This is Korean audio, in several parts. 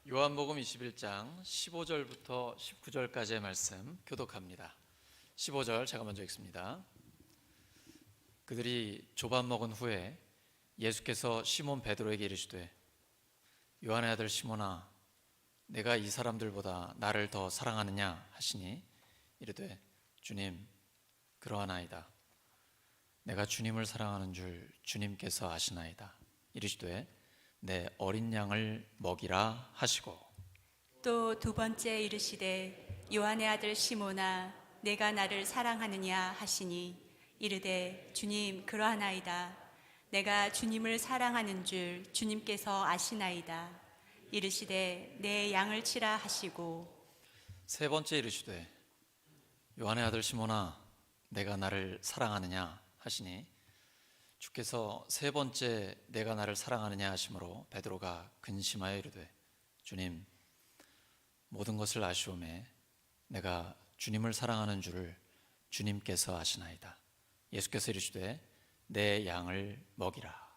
요한복음 21장 15절부터 19절까지의 말씀 교독합니다. 15절 제가 먼저 읽습니다. 그들이 조밥 먹은 후에 예수께서 시몬 베드로에게 이르시되 요한의 아들 시몬아 내가 이 사람들보다 나를 더 사랑하느냐 하시니 이르되 주님 그러하나이다. 내가 주님을 사랑하는 줄 주님께서 아시나이다. 이르시되 내 어린 양을 먹이라 하시고 또 두 번째 이르시되 요한의 아들 시몬아 내가 나를 사랑하느냐 하시니 이르되 주님 그러하나이다. 내가 주님을 사랑하는 줄 주님께서 아시나이다. 이르시되 내 양을 치라 하시고 세 번째 이르시되 요한의 아들 시몬아 내가 나를 사랑하느냐 하시니 주께서 세 번째 내가 나를 사랑하느냐 하심으로 베드로가 근심하여 이르되 주님 모든 것을 아시오매 내가 주님을 사랑하는 줄을 주님께서 아시나이다. 예수께서 이르시되 내 양을 먹이라.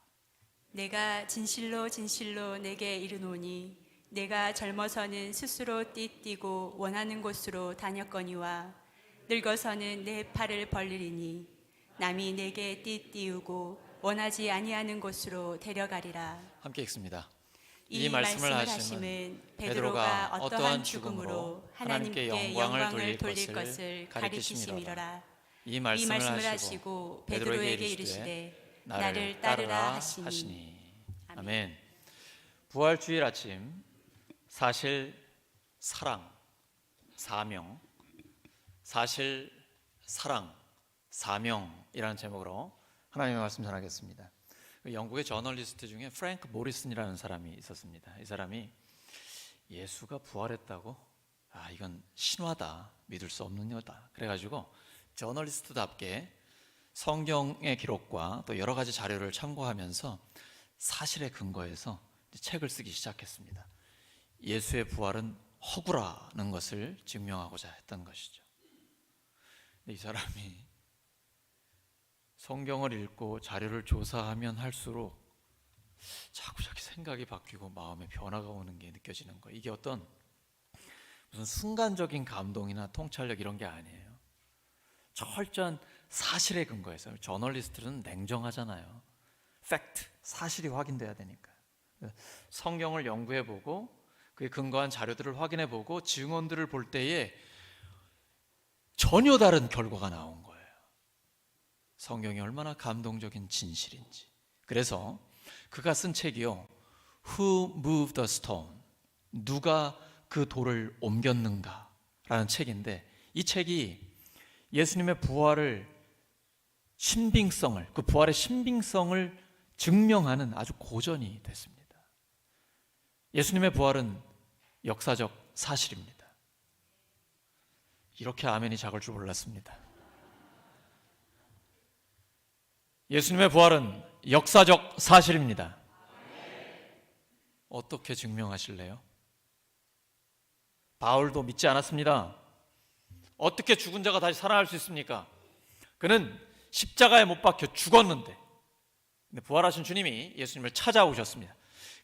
내가 진실로 진실로 내게 이르노니 내가 젊어서는 스스로 띠띠고 원하는 곳으로 다녔거니와 늙어서는 내 팔을 벌리리니 남이 내게 띠띠우고 원하지 아니하는 곳으로 데려가리라. 함께 읽습니다. 이 말씀을 하심은 베드로가 어떠한 죽음으로 하나님께 영광을 돌릴 것을 가리키심이로라. 이 말씀을 하시고 베드로에게 이르시되 나를 따르라 하시니. 아멘. 부활주일 아침 사실 사랑 사명 사실 사랑 사명이라는 제목으로 하나님의 말씀 전하겠습니다. 영국의 저널리스트 중에 프랭크 모리슨이라는 사람이 있었습니다. 이 사람이 예수가 부활했다고? 이건 신화다, 믿을 수 없는 거다. 그래가지고 저널리스트답게 성경의 기록과 또 여러 가지 자료를 참고하면서 사실에 근거해서 책을 쓰기 시작했습니다. 예수의 부활은 허구라는 것을 증명하고자 했던 것이죠. 이 사람이 성경을 읽고 자료를 조사하면 할수록 자꾸 생각이 바뀌고 마음에 변화가 오는 게 느껴지는 거예요. 이게 어떤 무슨 순간적인 감동이나 통찰력 이런 게 아니에요. 철저한 사실에 근거해서. 저널리스트는 냉정하잖아요. 팩트, 사실이 확인돼야 되니까. 성경을 연구해보고 그에 근거한 자료들을 확인해보고 증언들을 볼 때에 전혀 다른 결과가 나온 거예요. 성경이 얼마나 감동적인 진실인지. 그래서 그가 쓴 책이요, Who Moved the Stone? 누가 그 돌을 옮겼는가? 라는 책인데, 이 책이 예수님의 부활을 신빙성을, 그 부활의 신빙성을 증명하는 아주 고전이 됐습니다. 예수님의 부활은 역사적 사실입니다. 이렇게 아멘이 작을 줄 몰랐습니다. 예수님의 부활은 역사적 사실입니다. 어떻게 증명하실래요? 바울도 믿지 않았습니다. 어떻게 죽은 자가 다시 살아날 수 있습니까? 그는 십자가에 못 박혀 죽었는데 부활하신 주님이 예수님을 찾아오셨습니다.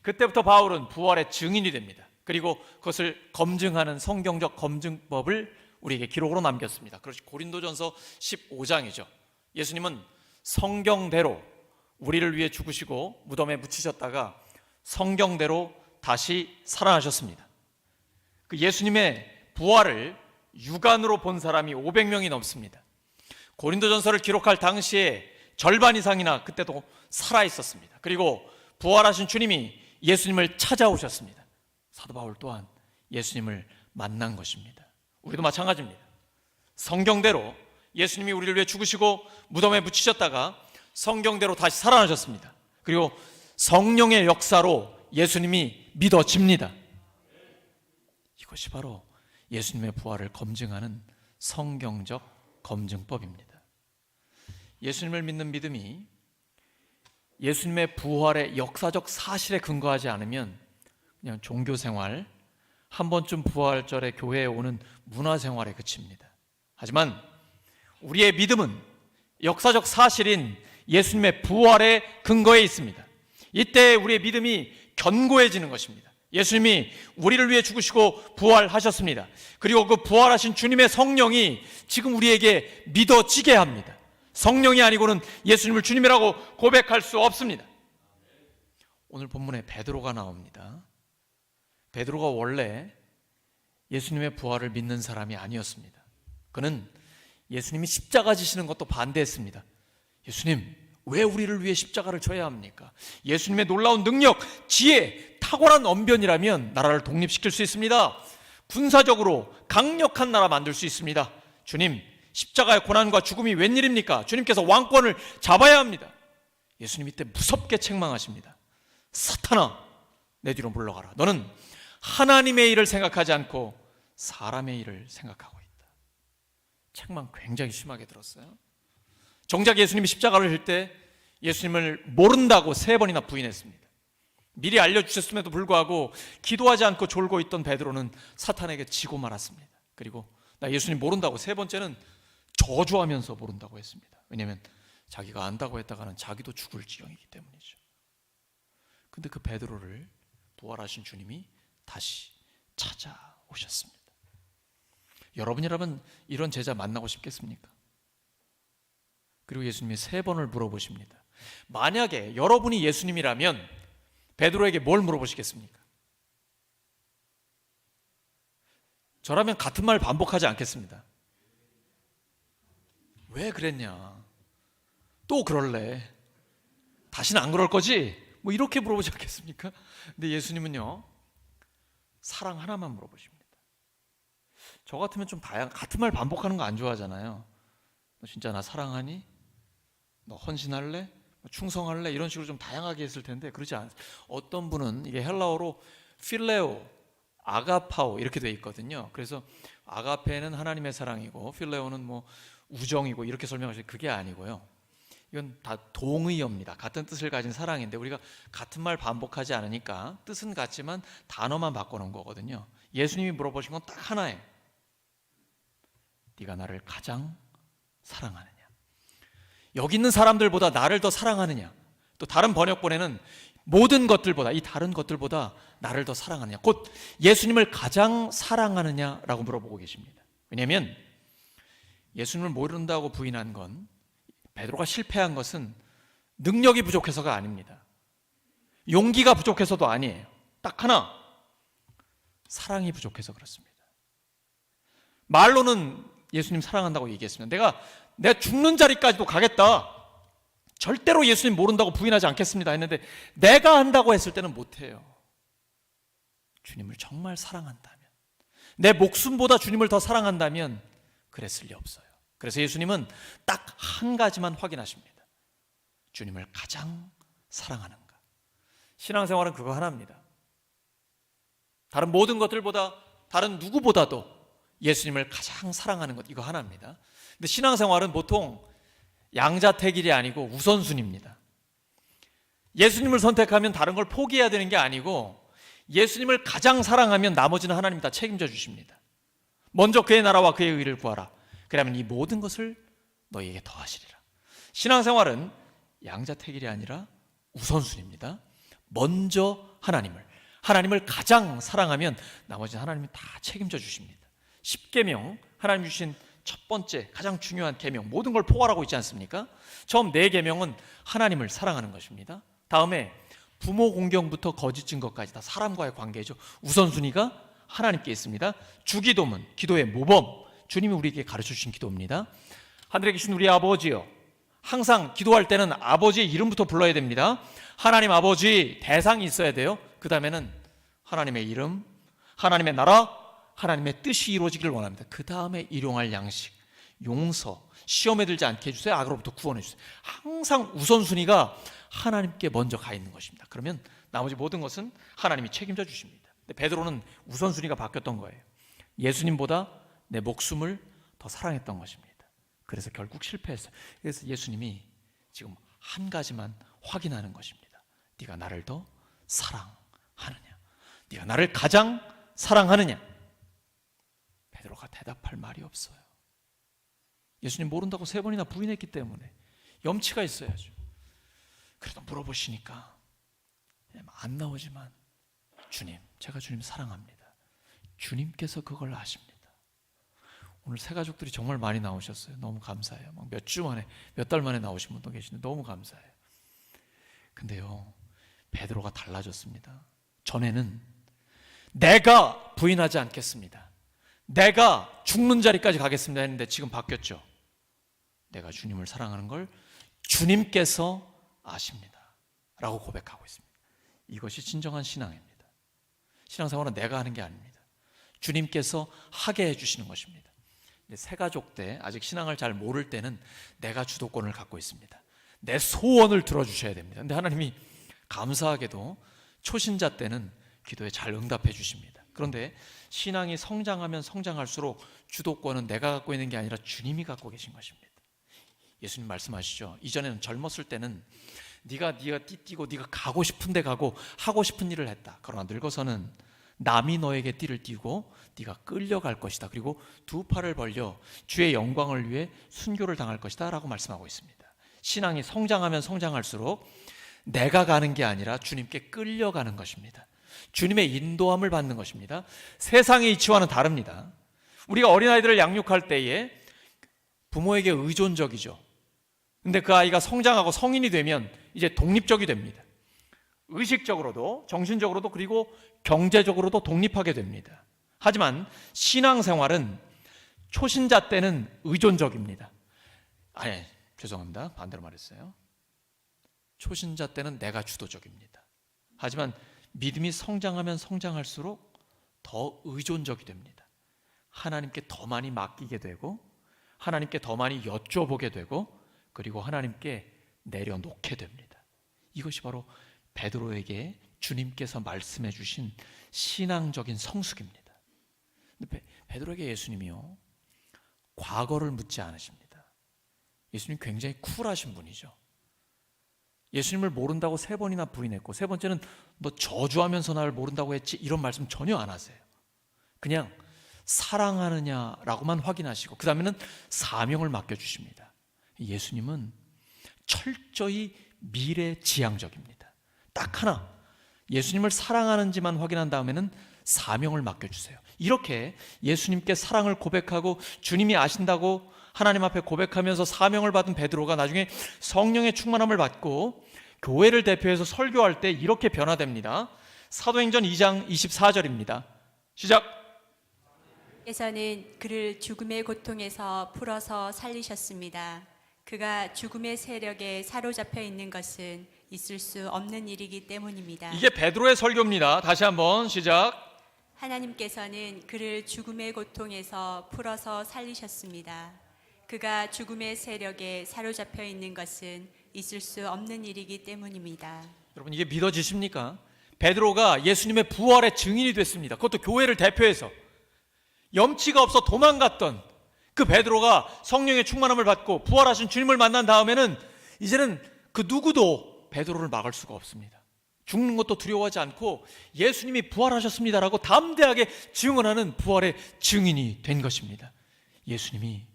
그때부터 바울은 부활의 증인이 됩니다. 그리고 그것을 검증하는 성경적 검증법을 우리에게 기록으로 남겼습니다. 그것이 고린도전서 15장이죠. 예수님은 성경대로 우리를 위해 죽으시고 무덤에 묻히셨다가 성경대로 다시 살아나셨습니다. 그 예수님의 부활을 육안으로 본 사람이 500명이 넘습니다. 고린도전서를 기록할 당시에 절반 이상이나 그때도 살아 있었습니다. 그리고 부활하신 주님이 예수님을 찾아오셨습니다. 사도 바울 또한 예수님을 만난 것입니다. 우리도 마찬가지입니다. 성경대로 예수님이 우리를 위해 죽으시고 무덤에 묻히셨다가 성경대로 다시 살아나셨습니다. 그리고 성령의 역사로 예수님이 믿어집니다. 이것이 바로 예수님의 부활을 검증하는 성경적 검증법입니다. 예수님을 믿는 믿음이 예수님의 부활의 역사적 사실에 근거하지 않으면 그냥 종교생활, 한 번쯤 부활절에 교회에 오는 문화생활에 그칩니다. 하지만 우리의 믿음은 역사적 사실인 예수님의 부활의 근거에 있습니다. 이때 우리의 믿음이 견고해지는 것입니다. 예수님이 우리를 위해 죽으시고 부활하셨습니다. 그리고 그 부활하신 주님의 성령이 지금 우리에게 믿어지게 합니다. 성령이 아니고는 예수님을 주님이라고 고백할 수 없습니다. 오늘 본문에 베드로가 나옵니다. 베드로가 원래 예수님의 부활을 믿는 사람이 아니었습니다. 그는 예수님이 십자가 지시는 것도 반대했습니다. 예수님, 왜 우리를 위해 십자가를 져야 합니까? 예수님의 놀라운 능력, 지혜, 탁월한 언변이라면 나라를 독립시킬 수 있습니다. 군사적으로 강력한 나라 만들 수 있습니다. 주님, 십자가의 고난과 죽음이 웬일입니까? 주님께서 왕권을 잡아야 합니다. 예수님 이때 무섭게 책망하십니다. 사탄아, 내 뒤로 물러가라. 너는 하나님의 일을 생각하지 않고 사람의 일을 생각하고 있다. 책망 굉장히 심하게 들었어요. 정작 예수님이 십자가를 질 때 예수님을 모른다고 3번이나 부인했습니다. 미리 알려주셨음에도 불구하고 기도하지 않고 졸고 있던 베드로는 사탄에게 지고 말았습니다. 그리고 나 예수님 모른다고 3번째는 저주하면서 모른다고 했습니다. 왜냐하면 자기가 안다고 했다가는 자기도 죽을 지경이기 때문이죠. 근데 그 베드로를 부활하신 주님이 다시 찾아오셨습니다. 여러분이라면 이런 제자 만나고 싶겠습니까? 그리고 예수님이 3번을 물어보십니다. 만약에 여러분이 예수님이라면 베드로에게 뭘 물어보시겠습니까? 저라면 같은 말 반복하지 않겠습니다. 왜 그랬냐? 또 그럴래? 다시는 안 그럴 거지? 뭐 이렇게 물어보지 않겠습니까? 근데 예수님은요, 사랑 하나만 물어보십니다. 저 같으면 좀 같은 말 반복하는 거 안 좋아하잖아요. 너 진짜 나 사랑하니? 너 헌신할래? 충성할래? 이런 식으로 좀 다양하게 했을 텐데 그러지 않아요. 어떤 분은 이게 헬라어로 필레오, 아가파오 이렇게 돼 있거든요. 그래서 아가페는 하나님의 사랑이고 필레오는 뭐 우정이고 이렇게 설명하시는데 그게 아니고요. 이건 다 동의어입니다. 같은 뜻을 가진 사랑인데 우리가 같은 말 반복하지 않으니까 뜻은 같지만 단어만 바꿔놓은 거거든요. 예수님이 물어보신 건 딱 하나예요. 네가 나를 가장 사랑하느냐? 여기 있는 사람들보다 나를 더 사랑하느냐? 또 다른 번역본에는 모든 것들보다, 이 다른 것들보다 나를 더 사랑하느냐? 곧 예수님을 가장 사랑하느냐라고 물어보고 계십니다. 왜냐하면 예수님을 모른다고 부인한 건, 베드로가 실패한 것은 능력이 부족해서가 아닙니다. 용기가 부족해서도 아니에요. 딱 하나, 사랑이 부족해서 그렇습니다. 말로는 예수님 사랑한다고 얘기했습니다. 내가 죽는 자리까지도 가겠다. 절대로 예수님 모른다고 부인하지 않겠습니다 했는데 내가 한다고 했을 때는 못해요. 주님을 정말 사랑한다면, 내 목숨보다 주님을 더 사랑한다면 그랬을 리 없어요. 그래서 예수님은 딱 한 가지만 확인하십니다. 주님을 가장 사랑하는가. 신앙생활은 그거 하나입니다. 다른 모든 것들보다, 다른 누구보다도 예수님을 가장 사랑하는 것, 이거 하나입니다. 근데 신앙생활은 보통 양자택일이 아니고 우선순위입니다. 예수님을 선택하면 다른 걸 포기해야 되는 게 아니고 예수님을 가장 사랑하면 나머지는 하나님이 다 책임져 주십니다. 먼저 그의 나라와 그의 의를 구하라. 그러면 이 모든 것을 너희에게 더하시리라. 신앙생활은 양자택일이 아니라 우선순위입니다. 먼저 하나님을 가장 사랑하면 나머지는 하나님이 다 책임져 주십니다. 10계명, 하나님 주신 첫 번째 가장 중요한 계명, 모든 걸 포괄하고 있지 않습니까? 처음 4계명은 하나님을 사랑하는 것입니다. 다음에 부모 공경부터 거짓 증거까지 다 사람과의 관계죠. 우선순위가 하나님께 있습니다. 주기도문, 기도의 모범, 주님이 우리에게 가르쳐 주신 기도입니다. 하늘에 계신 우리 아버지요, 항상 기도할 때는 아버지의 이름부터 불러야 됩니다. 하나님 아버지, 대상이 있어야 돼요. 그 다음에는 하나님의 이름, 하나님의 나라, 하나님의 뜻이 이루어지기를 원합니다. 그 다음에 일용할 양식, 용서, 시험에 들지 않게 해주세요. 악으로부터 구원해 주세요. 항상 우선순위가 하나님께 먼저 가 있는 것입니다. 그러면 나머지 모든 것은 하나님이 책임져 주십니다. 근데 베드로는 우선순위가 바뀌었던 거예요. 예수님보다 내 목숨을 더 사랑했던 것입니다. 그래서 결국 실패했어요. 그래서 예수님이 지금 한 가지만 확인하는 것입니다. 네가 나를 더 사랑하느냐? 네가 나를 가장 사랑하느냐? 베드로가 대답할 말이 없어요. 예수님 모른다고 3번이나 부인했기 때문에 염치가 있어야죠. 그래도 물어보시니까 안 나오지만 제가 주님 사랑합니다. 주님께서 그걸 아십니다. 오늘 새 가족들이 정말 많이 나오셨어요. 너무 감사해요. 몇 주 만에, 몇 달 만에 나오신 분도 계시는데 너무 감사해요. 근데요, 베드로가 달라졌습니다. 전에는 내가 부인하지 않겠습니다, 내가 죽는 자리까지 가겠습니다 했는데 지금 바뀌었죠. 내가 주님을 사랑하는 걸 주님께서 아십니다 라고 고백하고 있습니다. 이것이 진정한 신앙입니다. 신앙생활은 내가 하는 게 아닙니다. 주님께서 하게 해주시는 것입니다. 새 가족 때 아직 신앙을 잘 모를 때는 내가 주도권을 갖고 있습니다. 내 소원을 들어주셔야 됩니다. 근데 하나님이 감사하게도 초신자 때는 기도에 잘 응답해 주십니다. 그런데 신앙이 성장하면 성장할수록 주도권은 내가 갖고 있는 게 아니라 주님이 갖고 계신 것입니다. 예수님 말씀하시죠. 이전에는 젊었을 때는 네가 띠띠고 네가 가고 싶은 데 가고 하고 싶은 일을 했다. 그러나 늙어서는 남이 너에게 띠를 띠고 네가 끌려갈 것이다. 그리고 두 팔을 벌려 주의 영광을 위해 순교를 당할 것이다 라고 말씀하고 있습니다. 신앙이 성장하면 성장할수록 내가 가는 게 아니라 주님께 끌려가는 것입니다. 주님의 인도함을 받는 것입니다. 세상의 이치와는 다릅니다. 우리가 어린아이들을 양육할 때에 부모에게 의존적이죠. 근데 그 아이가 성장하고 성인이 되면 이제 독립적이 됩니다. 의식적으로도 정신적으로도 그리고 경제적으로도 독립하게 됩니다. 하지만 신앙생활은 초신자 때는 의존적입니다. 죄송합니다. 반대로 말했어요. 초신자 때는 내가 주도적입니다. 하지만 믿음이 성장하면 성장할수록 더 의존적이 됩니다. 하나님께 더 많이 맡기게 되고 하나님께 더 많이 여쭤보게 되고 그리고 하나님께 내려놓게 됩니다. 이것이 바로 베드로에게 주님께서 말씀해 주신 신앙적인 성숙입니다. 근데 베드로에게 예수님이요, 과거를 묻지 않으십니다. 예수님 굉장히 쿨하신 분이죠. 예수님을 모른다고 3번이나 부인했고, 3번째는 너 저주하면서 나를 모른다고 했지, 이런 말씀 전혀 안 하세요. 그냥 사랑하느냐라고만 확인하시고 그 다음에는 사명을 맡겨주십니다. 예수님은 철저히 미래지향적입니다. 딱 하나, 예수님을 사랑하는지만 확인한 다음에는 사명을 맡겨주세요. 이렇게 예수님께 사랑을 고백하고 주님이 아신다고 하나님 앞에 고백하면서 사명을 받은 베드로가 나중에 성령의 충만함을 받고 교회를 대표해서 설교할 때 이렇게 변화됩니다. 사도행전 2장 24절입니다. 시작. 께서는 그를 죽음의 고통에서 풀어서 살리셨습니다. 그가 죽음의 세력에 사로잡혀 있는 것은 있을 수 없는 일이기 때문입니다. 이게 베드로의 설교입니다. 다시 한번 시작. 하나님께서는 그를 죽음의 고통에서 풀어서 살리셨습니다. 그가 죽음의 세력에 사로잡혀 있는 것은 있을 수 없는 일이기 때문입니다. 여러분, 이게 믿어지십니까? 베드로가 예수님의 부활의 증인이 됐습니다. 그것도 교회를 대표해서. 염치가 없어 도망갔던 그 베드로가 성령의 충만함을 받고 부활하신 주님을 만난 다음에는 이제는 그 누구도 베드로를 막을 수가 없습니다. 죽는 것도 두려워하지 않고 예수님이 부활하셨습니다라고 담대하게 증언하는 부활의 증인이 된 것입니다. 예수님이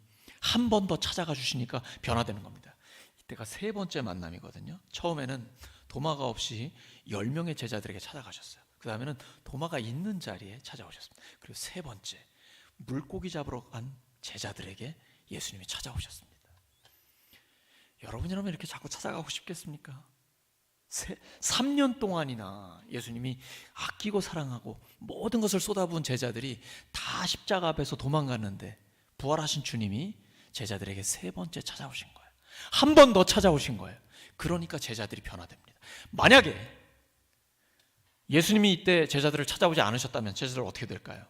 한 번 더 찾아가 주시니까 변화되는 겁니다. 이때가 3번째 만남이거든요. 처음에는 도마가 없이 10명의 제자들에게 찾아가셨어요. 그 다음에는 도마가 있는 자리에 찾아오셨습니다. 그리고 3번째, 물고기 잡으러 간 제자들에게 예수님이 찾아오셨습니다. 여러분이라면 이렇게 자꾸 찾아가고 싶겠습니까? 3년 동안이나 예수님이 아끼고 사랑하고 모든 것을 쏟아부은 제자들이 다 십자가 앞에서 도망갔는데 부활하신 주님이 제자들에게 3번째 찾아오신 거예요. 한 번 더 찾아오신 거예요. 그러니까 제자들이 변화됩니다. 만약에 예수님이 이때 제자들을 찾아오지 않으셨다면 제자들 어떻게 될까요?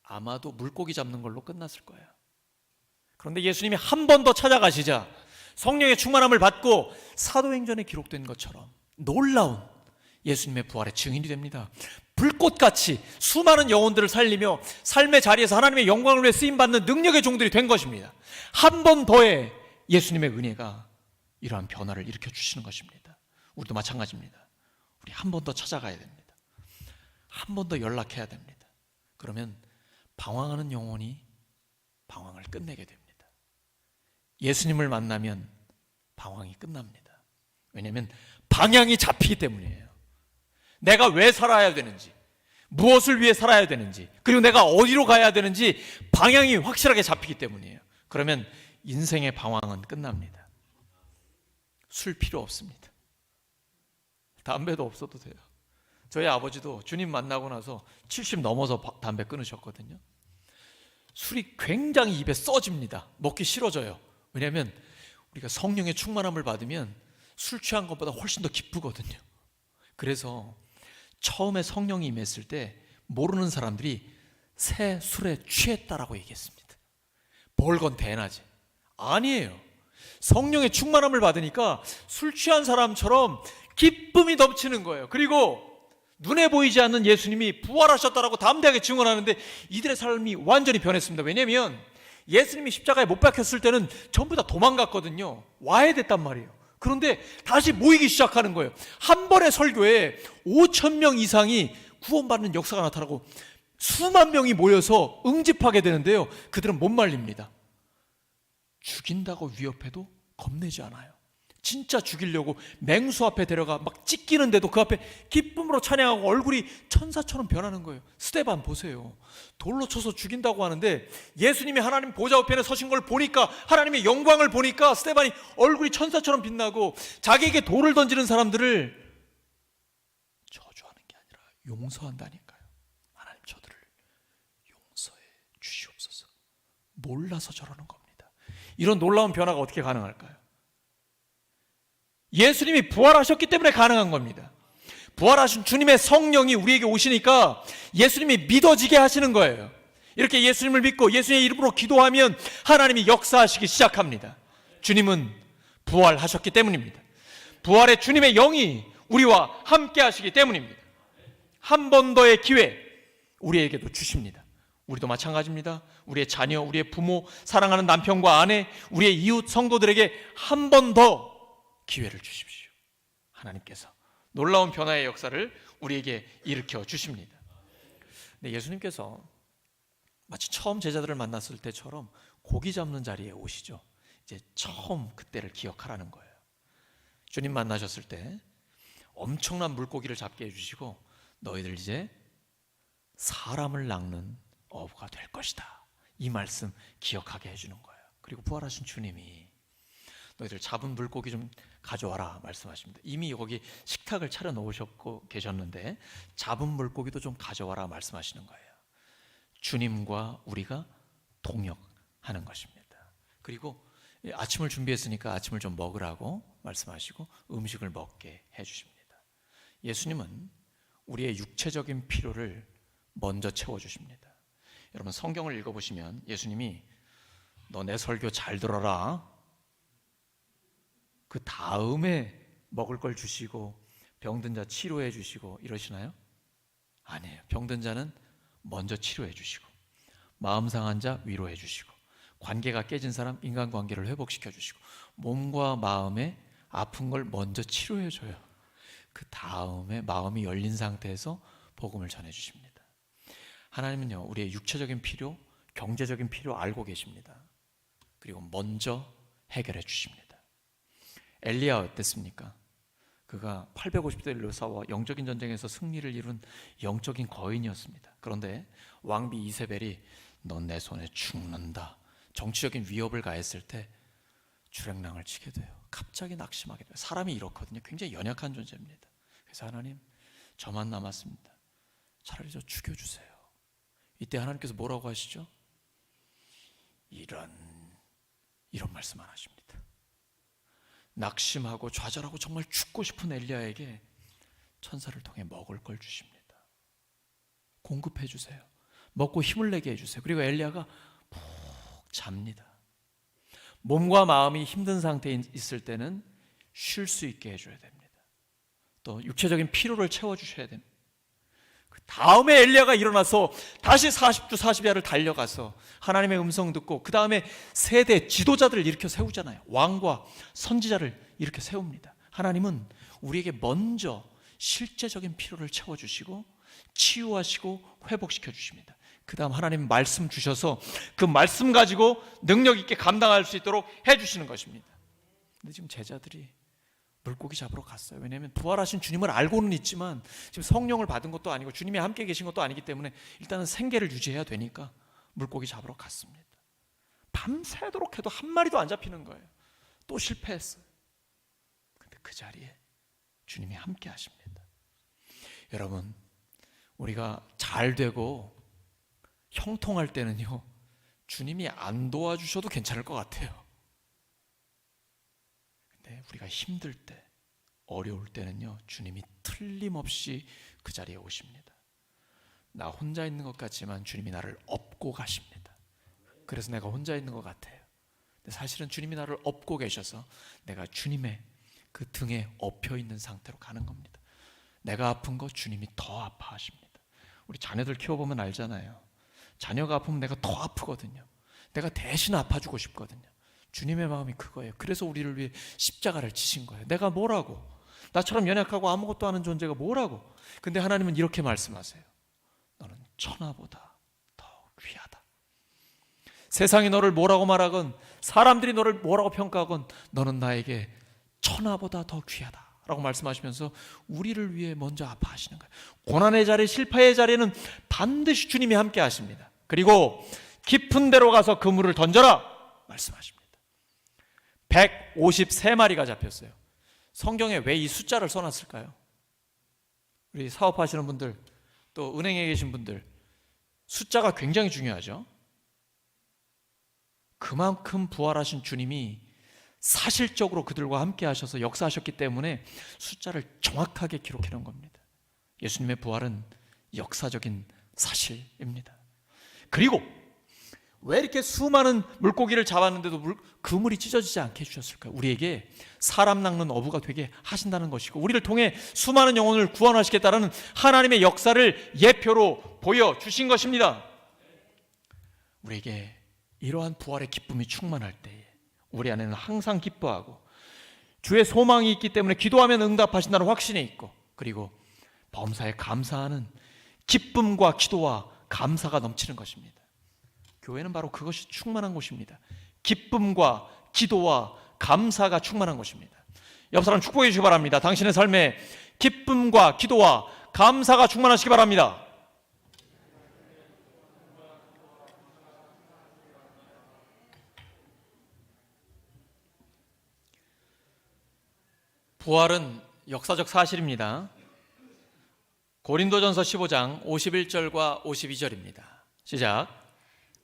아마도 물고기 잡는 걸로 끝났을 거예요. 그런데 예수님이 한 번 더 찾아가시자 성령의 충만함을 받고 사도행전에 기록된 것처럼 놀라운 예수님의 부활의 증인이 됩니다. 불꽃같이 수많은 영혼들을 살리며 삶의 자리에서 하나님의 영광을 위해 쓰임받는 능력의 종들이 된 것입니다. 한 번 더의 예수님의 은혜가 이러한 변화를 일으켜 주시는 것입니다. 우리도 마찬가지입니다. 우리 한 번 더 찾아가야 됩니다. 한 번 더 연락해야 됩니다. 그러면 방황하는 영혼이 방황을 끝내게 됩니다. 예수님을 만나면 방황이 끝납니다. 왜냐하면 방향이 잡히기 때문이에요. 내가 왜 살아야 되는지, 무엇을 위해 살아야 되는지, 그리고 내가 어디로 가야 되는지 방향이 확실하게 잡히기 때문이에요. 그러면 인생의 방황은 끝납니다. 술 필요 없습니다. 담배도 없어도 돼요. 저희 아버지도 주님 만나고 나서 70 넘어서 담배 끊으셨거든요. 술이 굉장히 입에 써집니다. 먹기 싫어져요. 왜냐하면 우리가 성령의 충만함을 받으면 술 취한 것보다 훨씬 더 기쁘거든요. 그래서 처음에 성령이 임했을 때 모르는 사람들이 새 술에 취했다라고 얘기했습니다. 벌건 대낮에. 아니에요. 성령의 충만함을 받으니까 술 취한 사람처럼 기쁨이 넘치는 거예요. 그리고 눈에 보이지 않는 예수님이 부활하셨다라고 담대하게 증언하는데 이들의 삶이 완전히 변했습니다. 왜냐하면 예수님이 십자가에 못 박혔을 때는 전부 다 도망갔거든요. 와야 됐단 말이에요. 그런데 다시 모이기 시작하는 거예요. 한 번의 설교에 5,000명 이상이 구원받는 역사가 나타나고 수만 명이 모여서 응집하게 되는데요. 그들은 못 말립니다. 죽인다고 위협해도 겁내지 않아요. 진짜 죽이려고 맹수 앞에 데려가 막 찢기는데도 그 앞에 기쁨으로 찬양하고 얼굴이 천사처럼 변하는 거예요. 스데반 보세요. 돌로 쳐서 죽인다고 하는데 예수님이 하나님 보좌 우편에 서신 걸 보니까, 하나님의 영광을 보니까 스데반이 얼굴이 천사처럼 빛나고 자기에게 돌을 던지는 사람들을 저주하는 게 아니라 용서한다니까요. 하나님 저들을 용서해 주시옵소서. 몰라서 저러는 겁니다. 이런 놀라운 변화가 어떻게 가능할까요? 예수님이 부활하셨기 때문에 가능한 겁니다. 부활하신 주님의 성령이 우리에게 오시니까 예수님이 믿어지게 하시는 거예요. 이렇게 예수님을 믿고 예수님의 이름으로 기도하면 하나님이 역사하시기 시작합니다. 주님은 부활하셨기 때문입니다. 부활의 주님의 영이 우리와 함께 하시기 때문입니다. 한 번 더의 기회 우리에게도 주십니다. 우리도 마찬가지입니다. 우리의 자녀, 우리의 부모, 사랑하는 남편과 아내, 우리의 이웃 성도들에게 한 번 더 기회를 주십시오. 하나님께서 놀라운 변화의 역사를 우리에게 일으켜 주십니다. 네, 예수님께서 마치 처음 제자들을 만났을 때처럼 고기 잡는 자리에 오시죠. 이제 처음 그때를 기억하라는 거예요. 주님 만나셨을 때 엄청난 물고기를 잡게 해주시고 너희들 이제 사람을 낚는 어부가 될 것이다. 이 말씀 기억하게 해주는 거예요. 그리고 부활하신 주님이 너희들 잡은 물고기 좀 가져와라 말씀하십니다. 이미 거기 식탁을 차려 놓으셨고 계셨는데 잡은 물고기도 좀 가져와라 말씀하시는 거예요. 주님과 우리가 동역하는 것입니다. 그리고 아침을 준비했으니까 아침을 좀 먹으라고 말씀하시고 음식을 먹게 해주십니다. 예수님은 우리의 육체적인 필요를 먼저 채워주십니다. 여러분 성경을 읽어보시면 예수님이 너 내 설교 잘 들어라, 그 다음에 먹을 걸 주시고 병든 자 치료해 주시고 이러시나요? 아니에요. 병든 자는 먼저 치료해 주시고 마음 상한 자 위로해 주시고 관계가 깨진 사람 인간관계를 회복시켜 주시고 몸과 마음의 아픈 걸 먼저 치료해 줘요. 그 다음에 마음이 열린 상태에서 복음을 전해 주십니다. 하나님은요 우리의 육체적인 필요, 경제적인 필요 알고 계십니다. 그리고 먼저 해결해 주십니다. 엘리야 어땠습니까? 그가 850대를 싸워 영적인 전쟁에서 승리를 이룬 영적인 거인이었습니다. 그런데 왕비 이세벨이 넌 내 손에 죽는다, 정치적인 위협을 가했을 때 주랭랑을 치게 돼요. 갑자기 낙심하게 돼요. 사람이 이렇거든요. 굉장히 연약한 존재입니다. 그래서 하나님 저만 남았습니다. 차라리 저 죽여주세요. 이때 하나님께서 뭐라고 하시죠? 이런 말씀 안 하십니다. 낙심하고 좌절하고 정말 죽고 싶은 엘리야에게 천사를 통해 먹을 걸 주십니다. 공급해 주세요. 먹고 힘을 내게 해주세요. 그리고 엘리야가 푹 잡니다. 몸과 마음이 힘든 상태에 있을 때는 쉴 수 있게 해줘야 됩니다. 또 육체적인 피로를 채워주셔야 됩니다. 그 다음에 엘리야가 일어나서 다시 40주 40야를 달려가서 하나님의 음성 듣고 그 다음에 세대 지도자들을 일으켜 세우잖아요. 왕과 선지자를 일으켜 세웁니다. 하나님은 우리에게 먼저 실제적인 필요를 채워주시고 치유하시고 회복시켜 주십니다. 그 다음 하나님 말씀 주셔서 그 말씀 가지고 능력 있게 감당할 수 있도록 해주시는 것입니다. 근데 지금 제자들이 물고기 잡으러 갔어요. 왜냐하면 부활하신 주님을 알고는 있지만 지금 성령을 받은 것도 아니고 주님이 함께 계신 것도 아니기 때문에 일단은 생계를 유지해야 되니까 물고기 잡으러 갔습니다. 밤새도록 해도 한 마리도 안 잡히는 거예요. 또 실패했어요. 근데 그 자리에 주님이 함께 하십니다. 여러분, 우리가 잘 되고 형통할 때는요, 주님이 안 도와주셔도 괜찮을 것 같아요. 근데 우리가 힘들 때, 어려울 때는요, 주님이 틀림없이 그 자리에 오십니다. 나 혼자 있는 것 같지만 주님이 나를 업고 가십니다. 그래서 내가 혼자 있는 것 같아요. 근데 사실은 주님이 나를 업고 계셔서 내가 주님의 그 등에 엎여 있는 상태로 가는 겁니다. 내가 아픈 거 주님이 더 아파하십니다. 우리 자녀들 키워보면 알잖아요. 자녀가 아프면 내가 더 아프거든요. 내가 대신 아파주고 싶거든요. 주님의 마음이 그거예요. 그래서 우리를 위해 십자가를 지신 거예요. 내가 뭐라고? 나처럼 연약하고 아무것도 아는 존재가 뭐라고? 근데 하나님은 이렇게 말씀하세요. 너는 천하보다 더 귀하다. 세상이 너를 뭐라고 말하건, 사람들이 너를 뭐라고 평가하건 너는 나에게 천하보다 더 귀하다 라고 말씀하시면서 우리를 위해 먼저 아파하시는 거예요. 고난의 자리, 실패의 자리에는 반드시 주님이 함께 하십니다. 그리고 깊은 데로 가서 그물을 던져라 말씀하십니다. 153마리가 잡혔어요. 성경에 왜 이 숫자를 써놨을까요? 우리 사업하시는 분들, 또 은행에 계신 분들, 숫자가 굉장히 중요하죠. 그만큼 부활하신 주님이 사실적으로 그들과 함께 하셔서 역사하셨기 때문에 숫자를 정확하게 기록해 놓은 겁니다. 예수님의 부활은 역사적인 사실입니다. 그리고 왜 이렇게 수많은 물고기를 잡았는데도 그물이 찢어지지 않게 해주셨을까요? 우리에게 사람 낚는 어부가 되게 하신다는 것이고, 우리를 통해 수많은 영혼을 구원하시겠다는 하나님의 역사를 예표로 보여주신 것입니다. 우리에게 이러한 부활의 기쁨이 충만할 때에 우리 안에는 항상 기뻐하고 주의 소망이 있기 때문에 기도하면 응답하신다는 확신이 있고, 그리고 범사에 감사하는 기쁨과 기도와 감사가 넘치는 것입니다. 교회는 바로 그것이 충만한 곳입니다. 기쁨과 기도와 감사가 충만한 곳입니다. 옆 사람 축복해 주시기 바랍니다. 당신의 삶에 기쁨과 기도와 감사가 충만하시기 바랍니다. 부활은 역사적 사실입니다. 고린도전서 15장 51절과 52절입니다. 시작.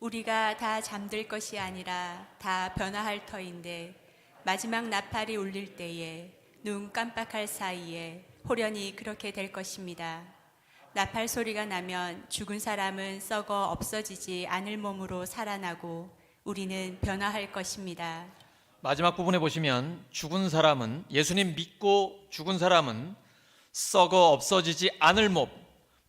우리가 다 잠들 것이 아니라 다 변화할 터인데 마지막 나팔이 울릴 때에 눈 깜빡할 사이에 호련히 그렇게 될 것입니다. 나팔 소리가 나면 죽은 사람은 썩어 없어지지 않을 몸으로 살아나고 우리는 변화할 것입니다. 마지막 부분에 보시면 죽은 사람은, 예수님 믿고 죽은 사람은 썩어 없어지지 않을 몸,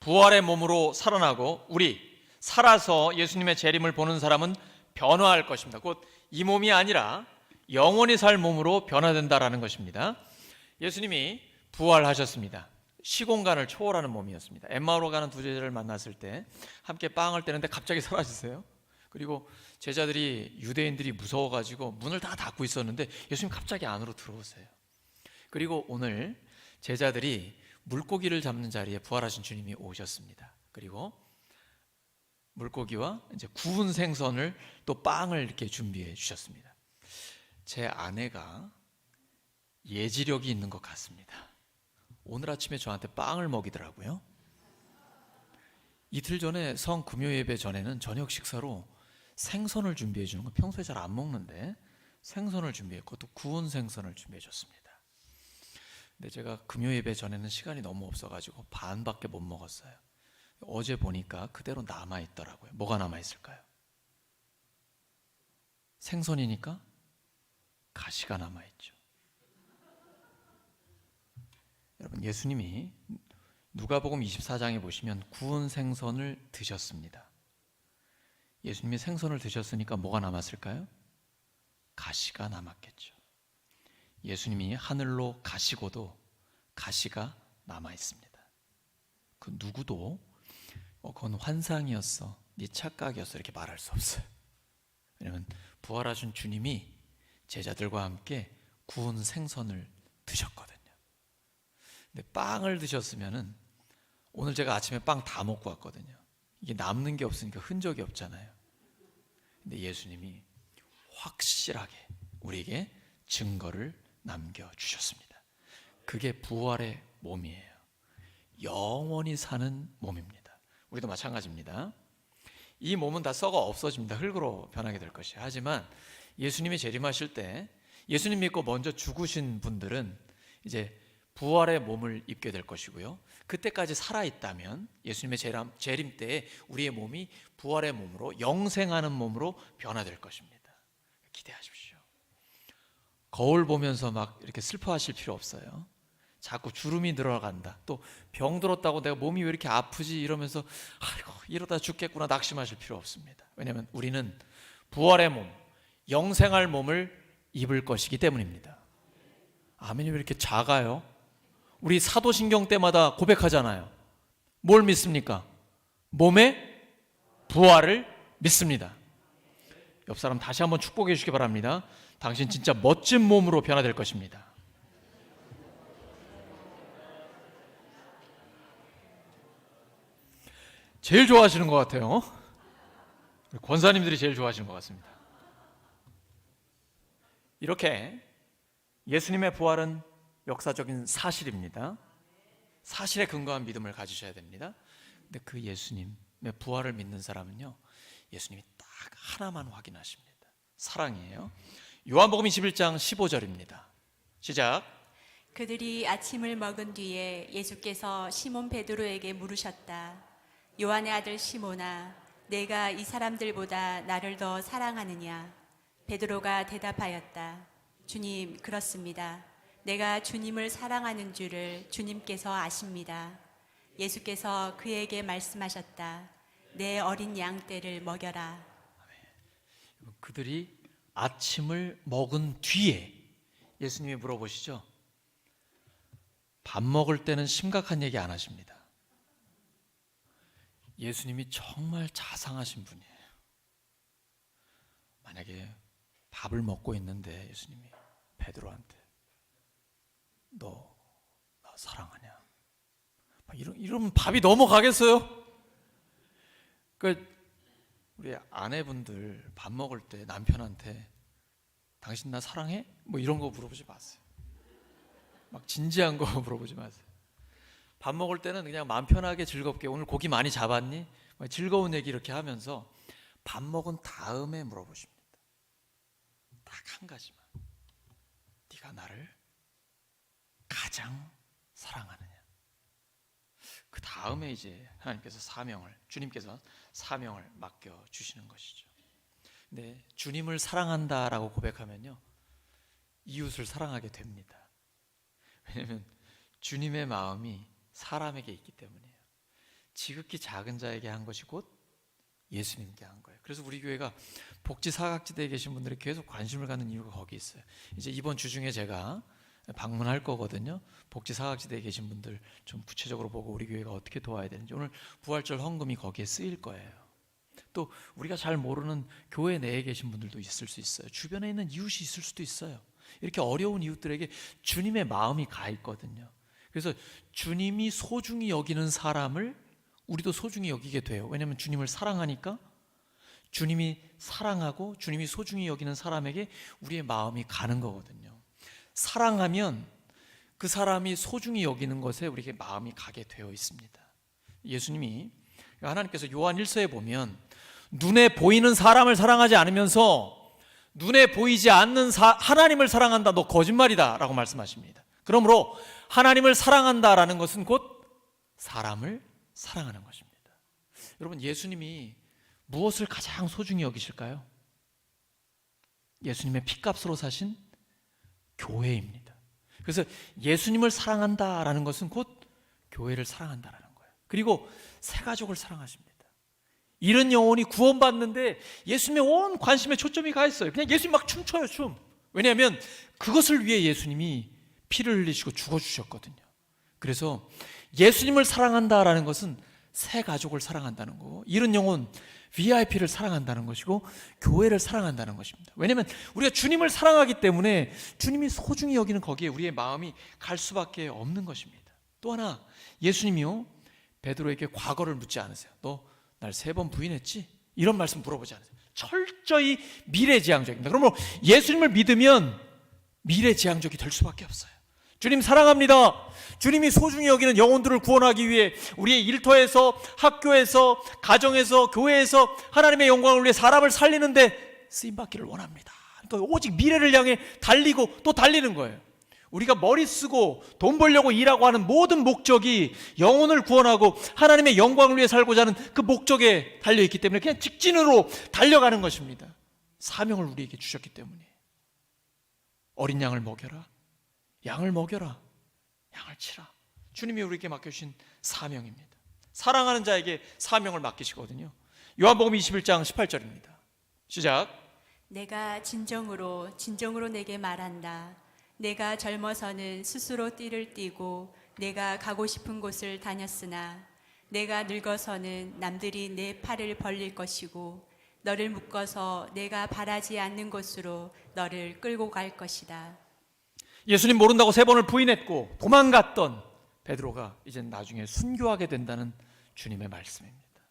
부활의 몸으로 살아나고, 우리 살아서 예수님의 재림을 보는 사람은 변화할 것입니다. 곧 이 몸이 아니라 영원히 살 몸으로 변화된다라는 것입니다. 예수님이 부활하셨습니다. 시공간을 초월하는 몸이었습니다. 엠마오로 가는 두 제자를 만났을 때 함께 빵을 떼는데 갑자기 사라지세요. 그리고 제자들이, 유대인들이 무서워가지고 문을 다 닫고 있었는데 예수님 갑자기 안으로 들어오세요. 그리고 오늘 제자들이 물고기를 잡는 자리에 부활하신 주님이 오셨습니다. 그리고 물고기와 이제 구운 생선을 또 빵을 이렇게 준비해 주셨습니다. 제 아내가 예지력이 있는 것 같습니다. 오늘 아침에 저한테 빵을 먹이더라고요. 이틀 전에 성 금요 예배 전에는 저녁 식사로 생선을 준비해 주는 거, 평소에 잘 안 먹는데 생선을 준비했고 또 구운 생선을 준비해 줬습니다. 근데 제가 금요 예배 전에는 시간이 너무 없어가지고 반밖에 못 먹었어요. 어제 보니까 그대로 남아있더라고요. 뭐가 남아있을까요? 생선이니까 가시가 남아있죠. 여러분, 예수님이 누가복음 24장에 보시면 구운 생선을 드셨습니다. 예수님이 생선을 드셨으니까 뭐가 남았을까요? 가시가 남았겠죠. 예수님이 하늘로 가시고도 가시가 남아있습니다. 그 누구도 그건 환상이었어, 네 착각이었어 이렇게 말할 수 없어요. 왜냐하면 부활하신 주님이 제자들과 함께 구운 생선을 드셨거든요. 근데 빵을 드셨으면은 오늘 제가 아침에 빵 다 먹고 왔거든요. 이게 남는 게 없으니까 흔적이 없잖아요. 근데 예수님이 확실하게 우리에게 증거를 남겨주셨습니다. 그게 부활의 몸이에요. 영원히 사는 몸입니다. 우리도 마찬가지입니다. 이 몸은 다 썩어 없어집니다. 흙으로 변하게 될 것이에요. 하지만 예수님이 재림하실 때 예수님 믿고 먼저 죽으신 분들은 이제 부활의 몸을 입게 될 것이고요. 그때까지 살아있다면 예수님의 재림 때에 우리의 몸이 부활의 몸으로 영생하는 몸으로 변화될 것입니다. 기대하십시오. 거울 보면서 막 이렇게 슬퍼하실 필요 없어요. 자꾸 주름이 늘어간다. 또 병 들었다고 내가 몸이 왜 이렇게 아프지 이러면서 아이고 이러다 죽겠구나 낙심하실 필요 없습니다. 왜냐하면 우리는 부활의 몸, 영생할 몸을 입을 것이기 때문입니다. 아멘이 왜 이렇게 작아요? 우리 사도신경 때마다 고백하잖아요. 뭘 믿습니까? 몸의 부활을 믿습니다. 옆 사람 다시 한번 축복해 주시기 바랍니다. 당신 진짜 멋진 몸으로 변화될 것입니다. 제일 좋아하시는 것 같아요. 권사님들이 제일 좋아하시는 것 같습니다. 이렇게 예수님의 부활은 역사적인 사실입니다. 사실에 근거한 믿음을 가지셔야 됩니다. 근데 그 예수님의 부활을 믿는 사람은요, 예수님이 딱 하나만 확인하십니다. 사랑이에요. 요한복음 21장 15절입니다. 시작. 그들이 아침을 먹은 뒤에 예수께서 시몬 베드로에게 물으셨다. 요한의 아들 시몬아, 내가 이 사람들보다 나를 더 사랑하느냐? 베드로가 대답하였다. 주님, 그렇습니다. 내가 주님을 사랑하는 줄을 주님께서 아십니다. 예수께서 그에게 말씀하셨다. 내 어린 양 떼를 먹여라. 그들이 아침을 먹은 뒤에 예수님이 물어보시죠. 밥 먹을 때는 심각한 얘기 안 하십니다. 예수님이 정말 자상하신 분이에요. 만약에 밥을 먹고 있는데 예수님이 베드로한테 너 나 사랑하냐? 이러면 밥이 넘어가겠어요? 그러니까 우리 아내분들 밥 먹을 때 남편한테 당신 나 사랑해? 뭐 이런 거 물어보지 마세요. 막 진지한 거 물어보지 마세요. 밥 먹을 때는 그냥 마음 편하게 즐겁게 오늘 고기 많이 잡았니? 즐거운 얘기 이렇게 하면서 밥 먹은 다음에 물어보십니다. 딱 한 가지만. 네가 나를 가장 사랑하느냐? 그 다음에 이제 하나님께서 주님께서 사명을 맡겨주시는 것이죠. 근데 주님을 사랑한다라고 고백하면요, 이웃을 사랑하게 됩니다. 왜냐하면 주님의 마음이 사람에게 있기 때문이에요. 지극히 작은 자에게 한 것이 곧 예수님께 한 거예요. 그래서 우리 교회가 복지 사각지대에 계신 분들이 계속 관심을 갖는 이유가 거기 있어요. 이제 이번 주 중에 제가 방문할 거거든요. 복지 사각지대에 계신 분들 좀 구체적으로 보고 우리 교회가 어떻게 도와야 되는지, 오늘 부활절 헌금이 거기에 쓰일 거예요. 또 우리가 잘 모르는 교회 내에 계신 분들도 있을 수 있어요. 주변에 있는 이웃이 있을 수도 있어요. 이렇게 어려운 이웃들에게 주님의 마음이 가 있거든요. 그래서 주님이 소중히 여기는 사람을 우리도 소중히 여기게 돼요. 왜냐하면 주님을 사랑하니까 주님이 사랑하고 주님이 소중히 여기는 사람에게 우리의 마음이 가는 거거든요. 사랑하면 그 사람이 소중히 여기는 것에 우리에게 마음이 가게 되어 있습니다. 예수님이, 하나님께서 요한 1서에 보면 눈에 보이는 사람을 사랑하지 않으면서 눈에 보이지 않는 하나님을 사랑한다, 너 거짓말이다 라고 말씀하십니다. 그러므로 하나님을 사랑한다라는 것은 곧 사람을 사랑하는 것입니다. 여러분, 예수님이 무엇을 가장 소중히 여기실까요? 예수님의 피값으로 사신 교회입니다. 그래서 예수님을 사랑한다라는 것은 곧 교회를 사랑한다라는 거예요. 그리고 새 가족을 사랑하십니다. 잃은 영혼이 구원받는데 예수님의 온 관심에 초점이 가 있어요. 그냥 예수님 막 춤춰요, 춤. 왜냐하면 그것을 위해 예수님이 피를 흘리시고 죽어주셨거든요. 그래서 예수님을 사랑한다라는 것은 새 가족을 사랑한다는 거고, 잃은 영혼 VIP를 사랑한다는 것이고, 교회를 사랑한다는 것입니다. 왜냐하면 우리가 주님을 사랑하기 때문에 주님이 소중히 여기는 거기에 우리의 마음이 갈 수밖에 없는 것입니다. 또 하나, 예수님이요 베드로에게 과거를 묻지 않으세요. 너 날 3번 부인했지? 이런 말씀 물어보지 않으세요. 철저히 미래지향적입니다. 그러므로 예수님을 믿으면 미래지향적이 될 수밖에 없어요. 주님 사랑합니다. 주님이 소중히 여기는 영혼들을 구원하기 위해 우리의 일터에서, 학교에서, 가정에서, 교회에서 하나님의 영광을 위해 사람을 살리는데 쓰임받기를 원합니다. 그러니까 오직 미래를 향해 달리고 또 달리는 거예요. 우리가 머리 쓰고 돈 벌려고 일하고 하는 모든 목적이 영혼을 구원하고 하나님의 영광을 위해 살고자 하는 그 목적에 달려있기 때문에 그냥 직진으로 달려가는 것입니다. 사명을 우리에게 주셨기 때문에. 어린 양을 먹여라, 양을 먹여라, 양을 치라. 주님이 우리에게 맡겨주신 사명입니다. 사랑하는 자에게 사명을 맡기시거든요. 요한복음 21장 18절입니다. 시작. 내가 진정으로 내게 말한다. 내가 젊어서는 스스로 띠를 띠고 내가 가고 싶은 곳을 다녔으나 내가 늙어서는 남들이 내 팔을 벌릴 것이고 너를 묶어서 내가 바라지 않는 곳으로 너를 끌고 갈 것이다. 예수님 모른다고 3번을 부인했고 도망갔던 베드로가 이제 나중에 순교하게 된다는 주님의 말씀입니다.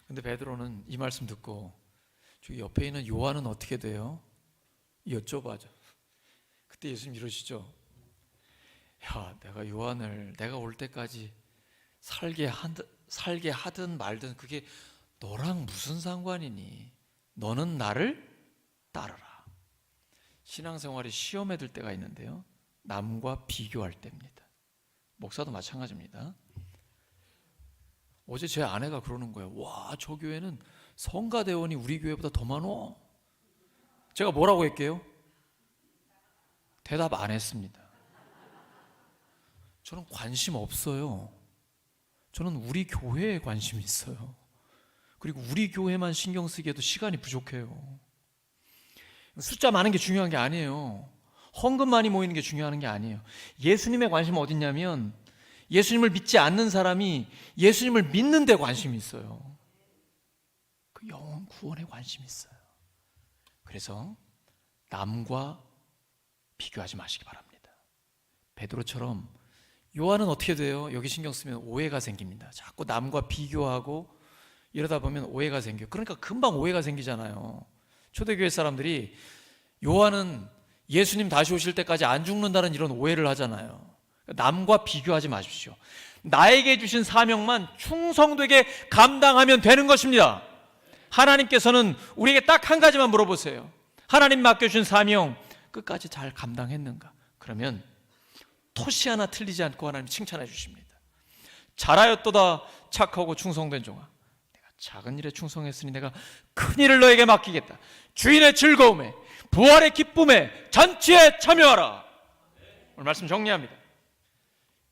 근데 베드로는 이 말씀 듣고 저기 옆에 있는 요한은 어떻게 돼요? 여쭤봐죠. 그때 예수님 이러시죠. 야, 내가 요한을 내가 올 때까지 살게 하든 말든 그게 너랑 무슨 상관이니? 너는 나를 따르라. 신앙생활이 시험에 들 때가 있는데요, 남과 비교할 때입니다. 목사도 마찬가지입니다. 어제 제 아내가 그러는 거예요. 와, 저 교회는 성가대원이 우리 교회보다 더 많어. 제가 뭐라고 할게요? 대답 안 했습니다. 저는 관심 없어요. 저는 우리 교회에 관심이 있어요. 그리고 우리 교회만 신경 쓰기에도 시간이 부족해요. 숫자 많은 게 중요한 게 아니에요. 헌금 많이 모이는 게 중요한 게 아니에요. 예수님의 관심은 어딨냐면 예수님을 믿지 않는 사람이 예수님을 믿는 데 관심이 있어요. 그 영혼 구원에 관심이 있어요. 그래서 남과 비교하지 마시기 바랍니다. 베드로처럼 요한은 어떻게 돼요? 여기 신경 쓰면 오해가 생깁니다. 자꾸 남과 비교하고 이러다 보면 오해가 생겨요. 그러니까 금방 오해가 생기잖아요. 초대교회 사람들이 요한은 예수님 다시 오실 때까지 안 죽는다는 이런 오해를 하잖아요. 남과 비교하지 마십시오. 나에게 주신 사명만 충성되게 감당하면 되는 것입니다. 하나님께서는 우리에게 딱 한 가지만 물어보세요. 하나님 맡겨주신 사명 끝까지 잘 감당했는가? 그러면 토시 하나 틀리지 않고 하나님 칭찬해 주십니다. 잘하였도다 착하고 충성된 종아, 내가 작은 일에 충성했으니 내가 큰 일을 너에게 맡기겠다. 주인의 즐거움에 부활의 기쁨에 잔치에 참여하라. 오늘 말씀 정리합니다.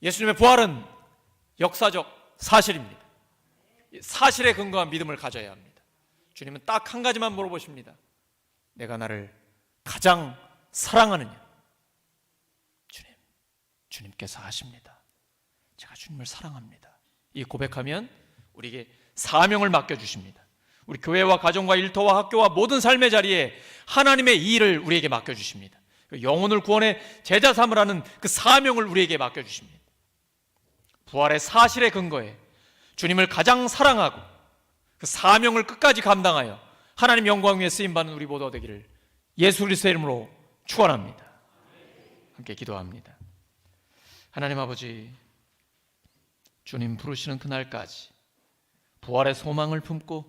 예수님의 부활은 역사적 사실입니다. 사실에 근거한 믿음을 가져야 합니다. 주님은 딱 한 가지만 물어보십니다. 내가 나를 가장 사랑하느냐? 주님께서 하십니다. 제가 주님을 사랑합니다. 이 고백하면 우리에게 사명을 맡겨주십니다. 우리 교회와 가정과 일터와 학교와 모든 삶의 자리에 하나님의 이 일을 우리에게 맡겨주십니다. 영혼을 구원해 제자 삼으라는 그 사명을 우리에게 맡겨주십니다. 부활의 사실에 근거해 주님을 가장 사랑하고 그 사명을 끝까지 감당하여 하나님 영광 위에 쓰임받는 우리 모두 되기를 예수 그리스도의 이름으로 축원합니다. 함께 기도합니다. 하나님 아버지, 주님 부르시는 그날까지 부활의 소망을 품고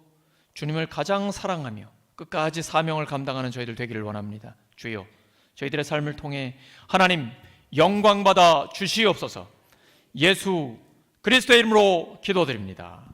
주님을 가장 사랑하며 끝까지 사명을 감당하는 저희들 되기를 원합니다. 주여, 저희들의 삶을 통해 하나님 영광받아 주시옵소서. 예수 그리스도의 이름으로 기도드립니다.